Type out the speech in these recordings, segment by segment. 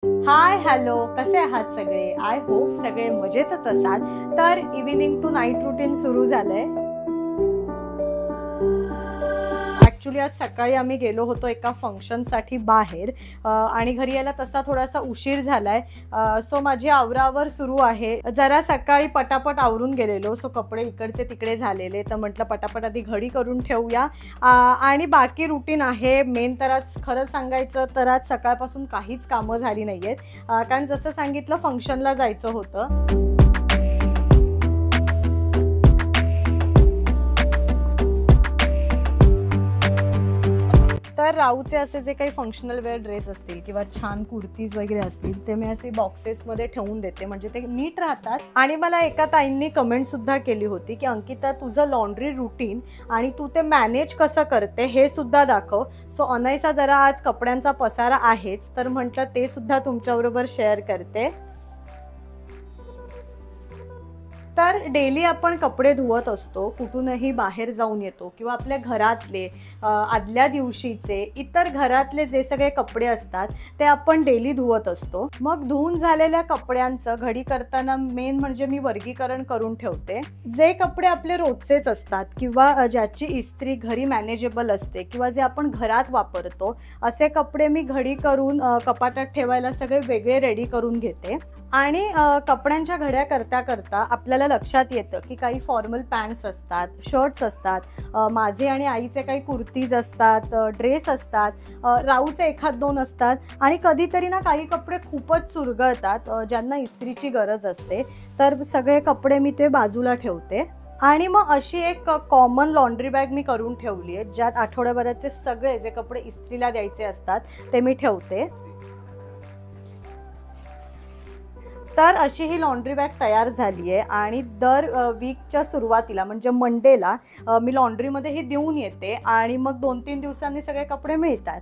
Hi hello, कसे आहात सगळे? आय होप सगळे मजेतच असाल. तर इव्हिनिंग टू नाईट रुटीन सुरू झालंय. ॲक्च्युली आज सकाळी आम्ही गेलो होतो एका फंक्शनसाठी बाहेर आणि घरी यायला तसा थोडासा उशीर झालाय. सो माझी आवरावर सुरू आहे. जरा सकाळी पटापट आवरून गेलेलो, सो कपडे इकडचे तिकडे झालेले, तर म्हटलं पटापट आधी घडी करून ठेवूया. आणि बाकी रुटीन आहे. मेन तर आज खरं सांगायचं तर आज सकाळपासून काहीच कामं झाली नाही आहेत, कारण जसं सांगितलं फंक्शनला जायचं होतं. तर राऊचे असे जे काही फंक्शनल वेअर ड्रेस असतील किंवा छान कुर्तीज वगैरे असतील ते मी असे बॉक्सेसमध्ये ठेवून देते, म्हणजे ते नीट राहतात. आणि मला एका ताईंनी कमेंट सुद्धा केली होती की अंकिता, तुझं लॉन्ड्री रुटीन आणि तू ते मॅनेज कसं करते हे सुद्धा दाखव. सो अनैसा जरा आज कपड्यांचा पसारा आहेच, तर म्हटलं ते सुद्धा तुमच्याबरोबर शेअर करते. तर डेली आपण कपडे धुवत असतो, कुठूनही बाहेर जाऊन येतो किंवा आपल्या घरातले आदल्या दिवशीचे इतर घरातले जे सगळे कपडे असतात ते आपण डेली धुवत असतो. मग धुवून झालेल्या कपड्यांचं घडी करताना मेन म्हणजे मी वर्गीकरण करून ठेवते. जे कपडे आपले रोजचेच असतात किंवा ज्याची इस्त्री घरी मॅनेजेबल असते किंवा जे आपण घरात वापरतो असे कपडे मी घडी करून कपाटात ठेवायला सगळे वेगळे रेडी करून घेते. आणि कपड्यांच्या घड्या करता करता आपल्याला लक्षात येतं की काही फॉर्मल पॅन्ट्स असतात, शर्ट्स असतात, माझे आणि आईचे काही कुर्तीज असतात, ड्रेस असतात, राऊचे एखाद दोन असतात आणि कधीतरी ना काही कपडे खूपच चुरगळतात ज्यांना इस्त्रीची गरज असते, तर सगळे कपडे मी ते बाजूला ठेवते. आणि मग अशी एक कॉमन लॉन्ड्री बॅग मी करून ठेवली आहे, ज्यात आठवड्याभराचे सगळे जे कपडे इस्त्रीला द्यायचे असतात ते मी ठेवते. तर अशी ही लॉन्ड्री बॅग तयार झाली आहे आणि दर वीकच्या सुरुवातीला म्हणजे मंडेला मी लॉन्ड्रीमध्ये ही देऊन येते आणि मग 2-3 दिवसांनी सगळे कपडे मिळतात.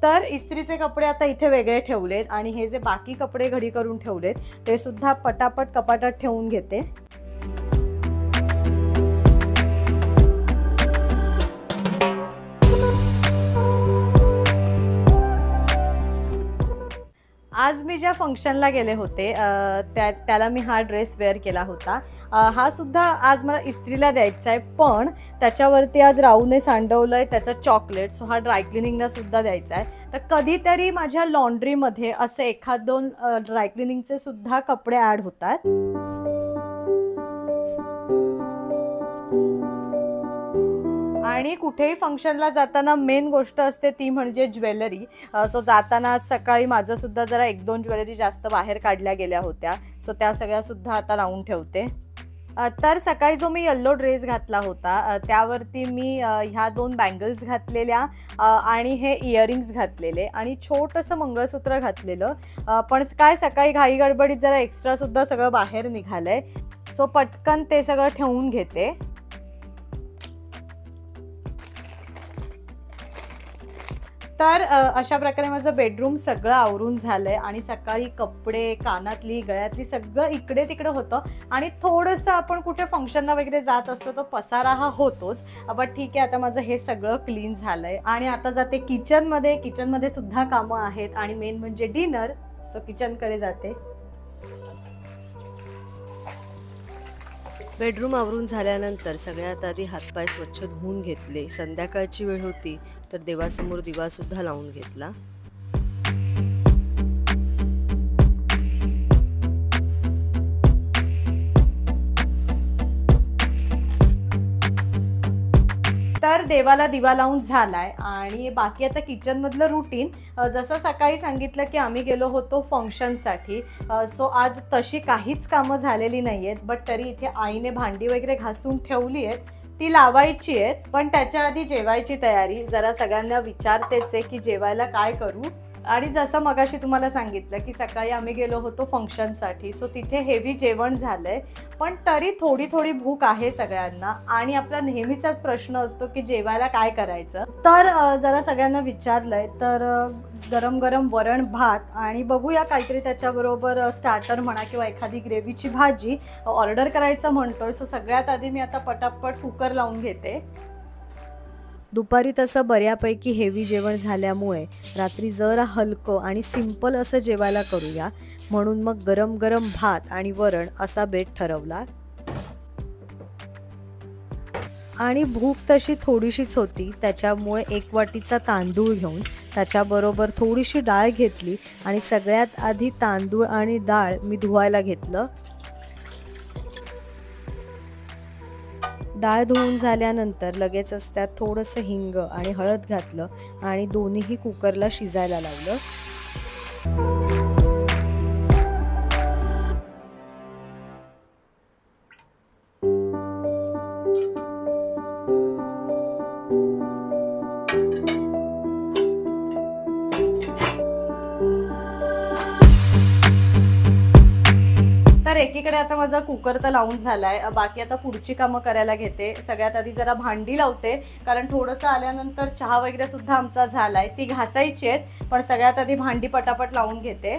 तर इस्त्रीचे कपडे आता इथे वेगळे ठेवलेत आणि हे जे बाकी कपडे घडी करून ठेवलेत ते सुद्धा पटापट कपाटात ठेवून घेते. आज मी ज्या फंक्शनला गेले होते त्याला मी हा ड्रेस वेअर केला होता. हा सुद्धा आज मला इस्त्रीला द्यायचा आहे, पण त्याच्यावरती आज राऊने सांडवलं आहे त्याचं चॉकलेट, सो हा ड्रायक्लिनिंगला सुद्धा द्यायचा आहे. तर कधीतरी माझ्या लॉन्ड्रीमध्ये असे एखाद दोन ड्रायक्लिनिंगचे सुद्धा कपडे ॲड होतात. आणि कुठेही फंक्शनला जाताना मेन गोष्ट असते ती म्हणजे ज्वेलरी. सो जाताना आज सकाळी माझं सुद्धा जरा 1-2 ज्वेलरी जास्त बाहेर काढल्या गेल्या होत्या, सो त्या सगळ्या सुद्धा आता लावून ठेवते. तर सकाळी जो मी येल्लो ड्रेस घातला होता त्यावरती मी ह्या 2 बँगल्स घातलेल्या आणि हे इयरिंग्स घातलेले आणि छोटंसं मंगळसूत्र घातलेलं. पण काय सकाळी घाई गडबडीत जरा एक्स्ट्रासुद्धा सगळं बाहेर निघालं आहे, सो पटकन ते सगळं ठेवून घेते. तर अशा प्रकारे माझं बेडरूम सगळं आवरून झालं आहे आणि सकाळी कपडे, कानातली, गळ्यातली सगळं इकडे तिकडे होतं आणि थोडंसं आपण कुठे फंक्शनला वगैरे जात असतो तो पसारा हा होतोच. बट ठीक आहे, आता माझं हे सगळं क्लीन झालं आहे आणि आता जाते किचनमध्ये. किचनमध्ये सुद्धा कामं आहेत आणि मेन म्हणजे डिनर, सो किचनकडे जाते. बेडरूम आवरून झाल्यानंतर सगळ्यात आधी हातपाय स्वच्छ धुवून घेतले. संध्याकाळची वेळ होती तर देवासमोर दिवासुद्धा लावून घेतला. तर देवाला दिवा लावून झालाय आणि बाकी आता किचनमधलं रुटीन. जसं सकाळी सांगितलं की आम्ही गेलो होतो फंक्शनसाठी, सो आज तशी काहीच कामं झालेली नाही आहेत, बट तरी इथे आईने भांडी वगैरे घासून ठेवली आहेत, ती लावायची आहेत. पण त्याच्या आधी जेवायची तयारी. जरा सगळ्यांना विचारतेच आहे की जेवायला काय करू. आणि जसं मगाशी तुम्हाला सांगितलं की सकाळी आम्ही गेलो होतो फंक्शनसाठी, सो तिथे हेवी जेवण झालंय, पण तरी थोडी थोडी भूक आहे सगळ्यांना आणि आपला नेहमीचाच प्रश्न असतो की जेवायला काय करायचं. तर जरा सगळ्यांना विचारलंय, तर गरम गरम वरण भात आणि बघूया काहीतरी त्याच्याबरोबर स्टार्टर म्हणा किंवा एखादी ग्रेव्हीची भाजी ऑर्डर करायचं म्हणतोय. सो सगळ्यात आधी मी आता पटापट कुकर लावून घेते. दुपारी तसं बऱ्यापैकी हेवी जेवण झाल्यामुळे रात्री जरा हलकं आणि सिंपल असं जेवायला करूया म्हणून मग गरम गरम भात आणि वरण असा बेत ठरवला. आणि भूक तशी थोडीशीच होती, त्याच्यामुळे 1 वाटीचा तांदूळ घेऊन त्याच्याबरोबर थोडीशी डाळ घेतली आणि सगळ्यात आधी तांदूळ आणि डाळ मी धुवायला घेतलं. डाळ धुवून झाल्यानंतर लगेचच त्यात थोडंसं हिंग आणि हळद घातलं आणि दोन्हीही कुकरला शिजायला लावलं. तर एकीकडे आता माझा कुकर तर लावून झालाय, बाकी आता पुढची कामं करायला घेते. सगळ्यात आधी जरा भांडी लावते, कारण थोडंसं आल्यानंतर चहा वगैरे सुद्धा आमचा झालाय, ती घासायची आहेत, पण सगळ्यात आधी भांडी पटापट लावून घेते.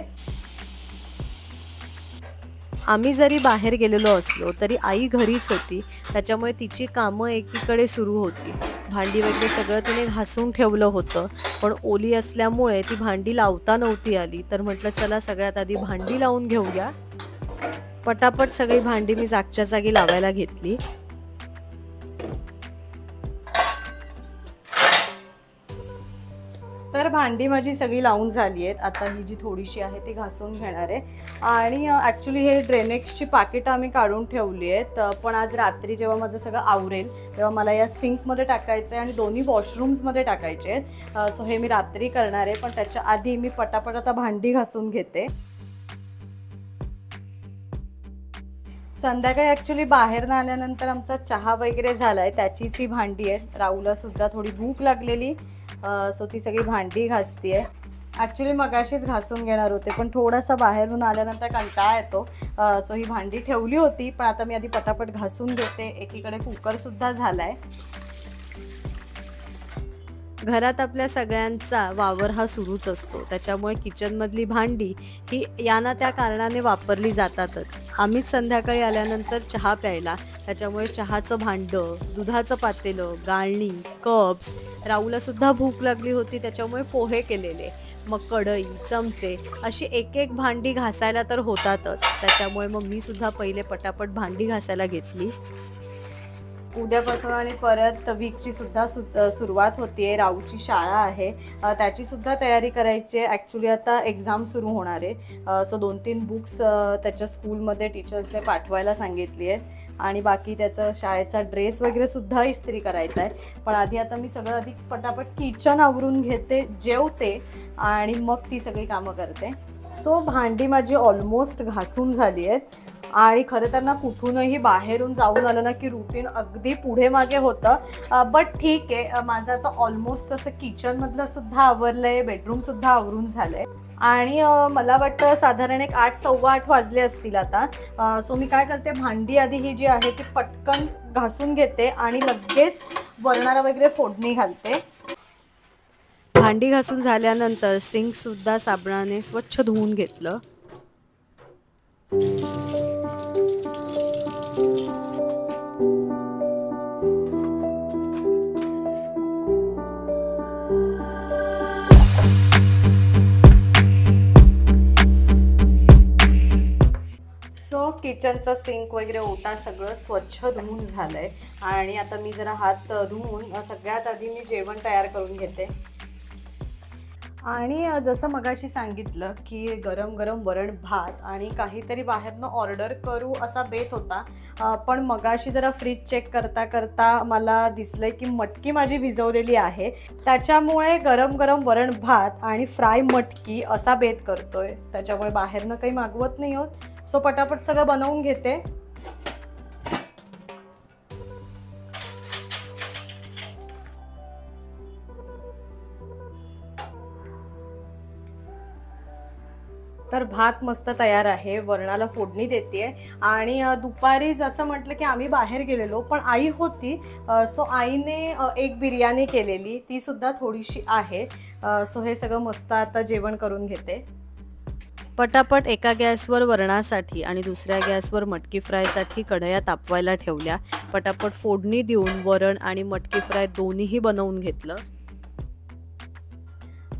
आम्ही जरी बाहेर गेलेलो असलो तरी आई घरीच होती, त्याच्यामुळे तिची कामं एकीकडे सुरू होती. भांडी वगैरे सगळं तिने घासून ठेवलं होतं, पण ओली असल्यामुळे ती भांडी लावता नव्हती आली. तर म्हटलं चला सगळ्यात आधी भांडी लावून घेऊया. पटापट सगळी भांडी मी जागच्या जागी लावायला घेतली. तर भांडी माझी सगळी लावून झाली आहेत. आता ही जी थोडीशी आहे ती घासून घेणार आहे. आणि ॲक्च्युली हे ड्रेनेक्सची पाकिटं आम्ही काढून ठेवली आहेत, पण आज रात्री जेव्हा माझं सगळं आवरेल तेव्हा मला या सिंकमध्ये टाकायचं आहे आणि दोन्ही वॉशरूम्समध्ये टाकायचे आहेत. सो हे मी रात्री करणार आहे, पण त्याच्या आधी मी पटापट आता भांडी घासून घेते. संध्याकाळी ॲक्च्युली बाहेरनं आल्यानंतर आमचा चहा वगैरे झाला आहे, त्याचीच ही भांडी आहे. राहूला सुद्धा थोडी भूक लागलेली, सो ती सगळी भांडी घासती आहे. ॲक्च्युली मगाशीच घासून घेणार होते, पण थोडासा बाहेरून आल्यानंतर कंटाळा येतो, सो ही भांडी ठेवली होती, पण आता मी आधी पटापट घासून घेते. एकीकडे कुकरसुद्धा झाला आहे. घरात आपल्या सगळ्यांचा वावर हा सुरूच असतो, त्याच्यामुळे किचनमधली भांडी ही याना त्या कारणाने वापरली जातातच. आम्हीच संध्याकाळी आल्यानंतर चहा प्यायला, त्याच्यामुळे चहाचं भांडं, दुधाचं पातेलं, गाळणी, कप्स. राहूलासुद्धा भूक लागली होती, त्याच्यामुळे पोहे केलेले, मग कढई, चमचे अशी एक एक भांडी घासायला तर होतातच. त्याच्यामुळे मग मी सुद्धा पहिले पटापट भांडी घासायला घेतली. उद्यापासून आणि परत वीकची सुद्धा सुरुवात होतीये. राहूची शाळा आहे, त्याची सुद्धा तयारी करायची आहे. ॲक्च्युली आता एक्झाम सुरू होणार आहे, सो 2-3 बुक्स त्याच्या स्कूलमध्ये टीचर्सने पाठवायला सांगितली आहेत आणि बाकी त्याचं शाळेचा ड्रेस वगैरे सुद्धा इस्त्री करायचा आहे. पण आधी आता मी सगळं आधी पटापट किचन आवरून घेते, जेवते आणि मग ती सगळी कामं करते. सो भांडी माझी ऑलमोस्ट घासून झाली आहेत आणि खरं तर ना कुठूनही बाहेरून जाऊन आलं ना की रुटीन अगदी पुढे मागे होतं, बट ठीक आहे. माझं आता ऑलमोस्ट असं किचनमधलं सुद्धा आवरलं आहे, बेडरूमसुद्धा आवरून झालं आहे आणि मला वाटतं साधारण एक 8-8:15 वाजले असतील आता. सो मी काय करते, भांडी आधी ही जी आहे ती पटकन घासून घेते आणि लगेच वरणाला वगैरे फोडणी घालते. भांडी घासून झाल्यानंतर सिंकसुद्धा साबणाने स्वच्छ धुवून घेतलं. सो किचनचं सिंक वगैरे ओटा सगळं स्वच्छ धुवून झालंय आणि आता मी जरा हात धुवून सगळ्यात आधी मी जेवण तयार करून घेते. आणि जसं मगाशी सांगितलं की गरम गरम वरण भात आणि काहीतरी बाहेरनं ऑर्डर करू असा बेत होता, पण मगाशी जरा फ्रीज चेक करता करता मला दिसलं की मटकी माझी भिजवलेली आहे, त्याच्यामुळे गरम गरम वरण भात आणि फ्राय मटकी असा बेत करतोय. त्याच्यामुळे बाहेरनं काही मागवत नाही होत, सो पटापट सगळं बनवून घेते. तर भात मस्त तयार आहे, वरणाला फोडणी देते आणि दुपारी जसं म्हटलं की आम्ही बाहेर गेलेलो पण आई होती, सो आईने एक बिर्याणी केलेली, ती सुद्धा थोडीशी आहे. सो हे सगळं मस्त आता जेवण करून घेते. पटापट एका गॅसवर वरणासाठी आणि दुसऱ्या गॅसवर मटकी फ्रायसाठी कढया तापवायला ठेवल्या. पटापट फोडणी देऊन वरण आणि मटकी फ्राय दोन्हीही बनवून घेतलं.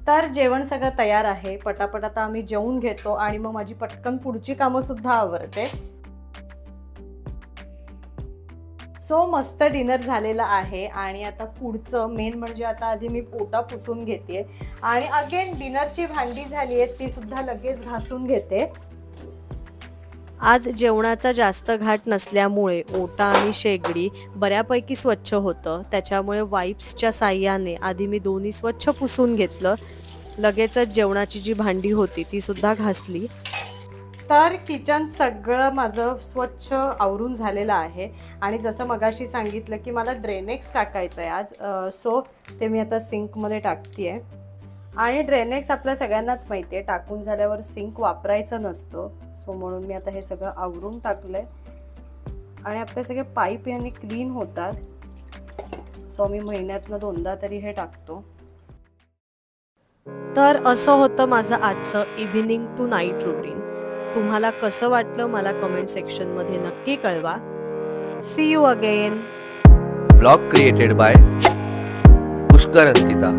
तर जेवण सगळं तयार आहे. पटापट आता आम्ही जेवून घेतो आणि मग माझी पटकन पुढची कामं सुद्धा आवरते. सो मस्त डिनर झालेला आहे आणि आता पुढचं मेन म्हणजे आता आधी मी ओटा पुसून घेते आणि अगेन डिनरची भांडी झाली आहेत ती सुद्धा लगेच घासून घेते. आज जेवणाचा जास्त घाट नसल्यामुळे ओटा आणि शेगडी बऱ्यापैकी स्वच्छ होतं. त्याच्यामुळे वाईप्सच्या साह्याने आधी मी दोन्ही स्वच्छ पुसून घेतलं. लगेचच जेवणाची जी भांडी होती ती सुद्धा घासली. तर किचन सगळं माझं स्वच्छ आवरून झालेलं आहे आणि जसं मगाशी सांगितलं की मला ड्रेनेक्स टाकायचं आहे आज. सो ते मी आता सिंकमध्ये टाकते आहे आणि ड्रेनेक्स आपल्या सगळ्यांनाच माहिती आहे टाकून झाल्यावर सिंक वापरायचं नसतं. सो म्हणून मी आता हे सगळं आवरून टाकलं आहे आणि आपले सगळे पाईप याने क्लीन होतात. सो मी महिन्यातनं 2दा तरी हे टाकतो. तर असं होतं माझं आजचं इव्हिनिंग टू नाईट रुटीन. तुम्हाला कसं वाटलं मला कमेंट सेक्शनमध्ये नक्की कळवा. See you again. Blog created by Pushkar Ankita.